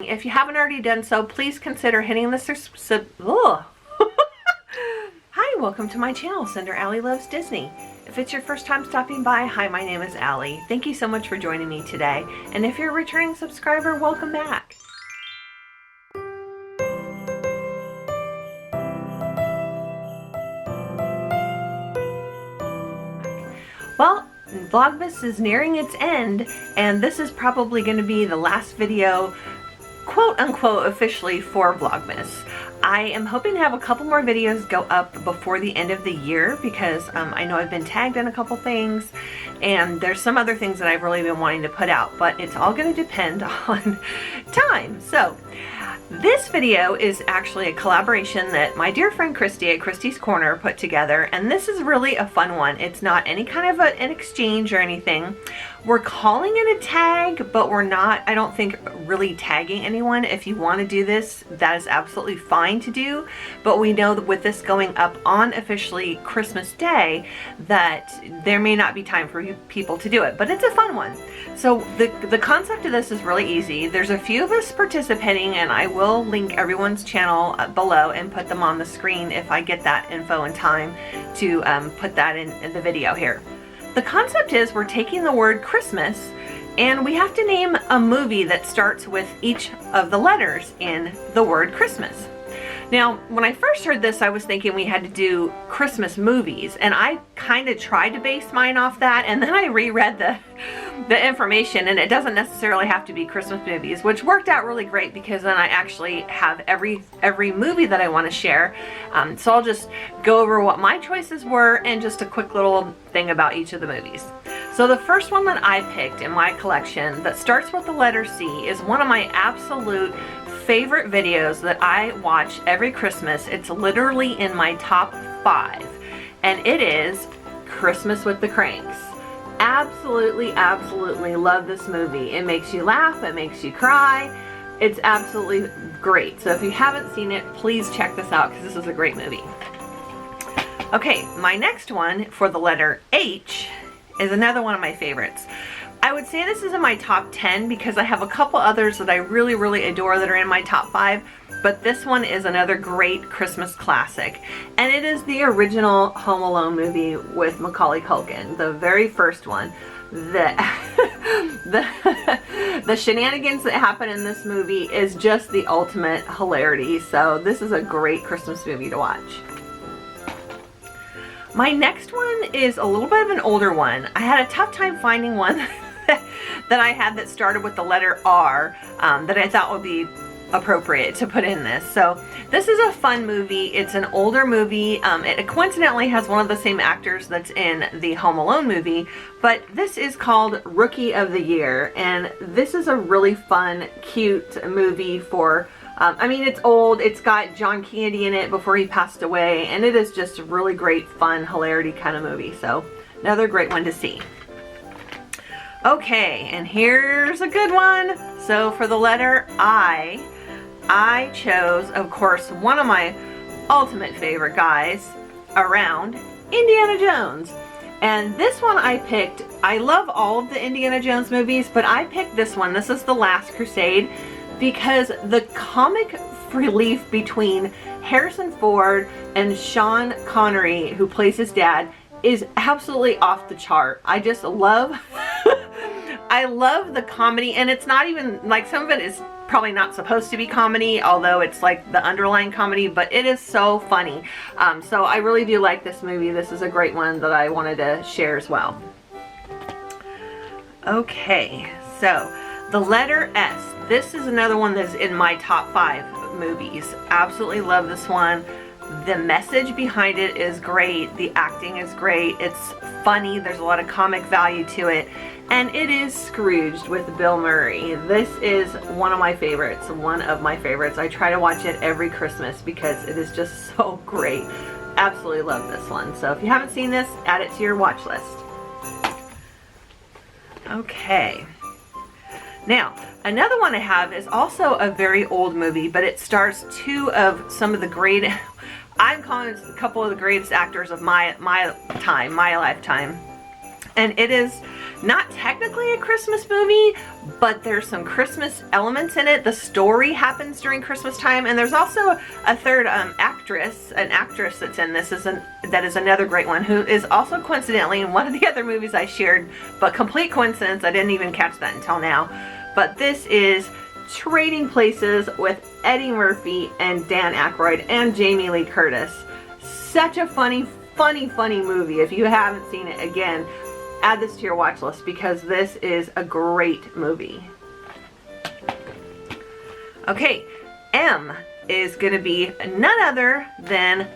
If you haven't already done so, please consider hitting the Hi, welcome to my channel, Cinder Allie Loves Disney. If it's your first time stopping by, hi, my name is Allie. Thank you so much for joining me today. And if you're a returning subscriber, welcome back. Well, Vlogmas is nearing its end, and this is probably going to be the last video, quote unquote, officially for Vlogmas. I am hoping to have a couple more videos go up before the end of the year because I know I've been tagged in a couple things, and there's some other things that I've really been wanting to put out, but it's all going to depend on time. So this video is actually a collaboration that my dear friend Christy at Christy's Corner put together, and this is really a fun one. It's not any kind of an exchange or anything. We're calling it a tag, but we're not, I don't think, really tagging anyone. If you want to do this, that is absolutely fine to do, but we know that with this going up on officially Christmas Day, that there may not be time for people to do it, but it's a fun one. So the concept of this is really easy. There's a few of us participating, and I will link everyone's channel below and put them on the screen if I get that info in time to put that in the video here. The concept is we're taking the word Christmas and we have to name a movie that starts with each of the letters in the word Christmas. Now, when I first heard this, I was thinking we had to do Christmas movies, and I kind of tried to base mine off that, and then I reread the information, and it doesn't necessarily have to be Christmas movies, which worked out really great because then I actually have every movie that I want to share. So I'll just go over what my choices were and just a quick little thing about each of the movies. So the first one that I picked in my collection that starts with the letter C is one of my absolute favorite videos that I watch every Christmas. It's literally in my top 5, and it is Christmas with the Cranks. Absolutely, absolutely love this movie. It makes you laugh, it makes you cry. It's absolutely great. So if you haven't seen it, please check this out because this is a great movie. Okay, my next one for the letter H is another one of my favorites. I would say this is in my top 10 because I have a couple others that I really, really adore that are in my top 5, but this one is another great Christmas classic, and it is the original Home Alone movie with Macaulay Culkin, the very first one. The shenanigans that happen in this movie is just the ultimate hilarity, so this is a great Christmas movie to watch. My next one is a little bit of an older one. I had a tough time finding one that I had that started with the letter R that I thought would be appropriate to put in this. So this is a fun movie. It's an older movie. It coincidentally has one of the same actors that's in the Home Alone movie, but this is called Rookie of the Year, and this is a really fun, cute movie for I mean, it's old. It's got John Candy in it before he passed away, and it is just a really great, fun, hilarity kind of movie. So another great one to see. Okay, and here's a good one. So for the letter I chose, of course, one of my ultimate favorite guys around, Indiana Jones. And this one I picked, I love all of the Indiana Jones movies, but I picked this one. This is The Last Crusade, because the comic relief between Harrison Ford and Sean Connery, who plays his dad, is absolutely off the chart. I just love I love the comedy, and it's not even like, some of it is probably not supposed to be comedy, although it's like the underlying comedy, but it is so funny. So I really do like this movie. This is a great one that I wanted to share as well. Okay, so the letter S. This is another one that's in my top 5 movies. Absolutely love this one. The message behind it is great. The acting is great. It's funny. There's a lot of comic value to it. And it is Scrooged with Bill Murray. This is one of my favorites. I try to watch it every Christmas because it is just so great. Absolutely love this one. So if you haven't seen this, add it to your watch list. Okay. Now, another one I have is also a very old movie, but it stars 2 of some of the great, I'm calling it a couple of the greatest actors of my lifetime. And it is not technically a Christmas movie, but there's some Christmas elements in it. The story happens during Christmas time, and there's also a third an actress that's in this that is another great one, who is also coincidentally in one of the other movies I shared, but complete coincidence, I didn't even catch that until now. But this is Trading Places with Eddie Murphy and Dan Aykroyd and Jamie Lee Curtis. Such a funny movie. If you haven't seen it, again, add this to your watch list because this is a great movie. Okay, M is going to be none other than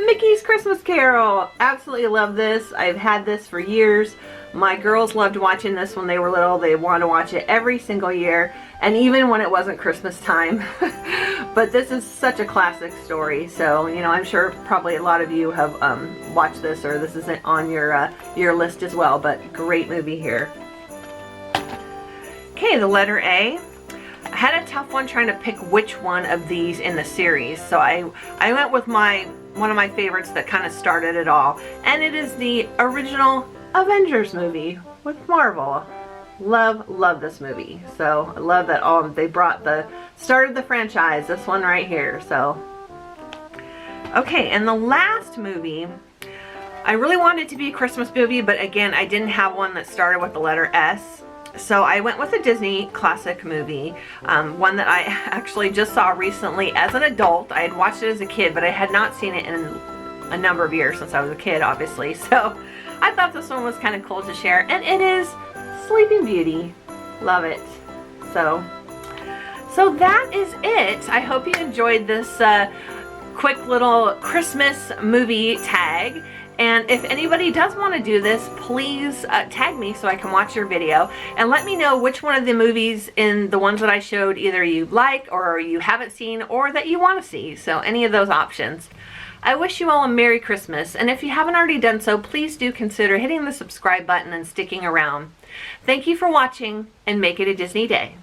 Mickey's Christmas Carol. Absolutely love this. I've had this for years. My girls loved watching this when they were little. They wanted to watch it every single year, and even when it wasn't Christmas time. But this is such a classic story, so you know, I'm sure probably a lot of you have watched this, or this isn't on your list as well. But great movie here. Okay, the letter A. I had a tough one trying to pick which one of these in the series, so I went with one of my favorites that kind of started it all, and it is the original Avengers movie with Marvel. Love this movie. So I love that they brought the start of the franchise, this one right here. So okay, and the last movie, I really wanted it to be a Christmas movie, but again, I didn't have one that started with the letter S. So I went with a Disney classic movie, one that I actually just saw recently as an adult. I had watched it as a kid, but I had not seen it in a number of years since I was a kid, obviously. So I thought this one was kind of cool to share, and it is Sleeping Beauty. Love it. So that is it. I hope you enjoyed this quick little Christmas movie tag. And if anybody does want to do this, please tag me so I can watch your video, and let me know which one of the movies in the ones that I showed either you like or you haven't seen or that you want to see. So any of those options. I wish you all a Merry Christmas, and if you haven't already done so, please do consider hitting the subscribe button and sticking around. Thank you for watching, and make it a Disney day.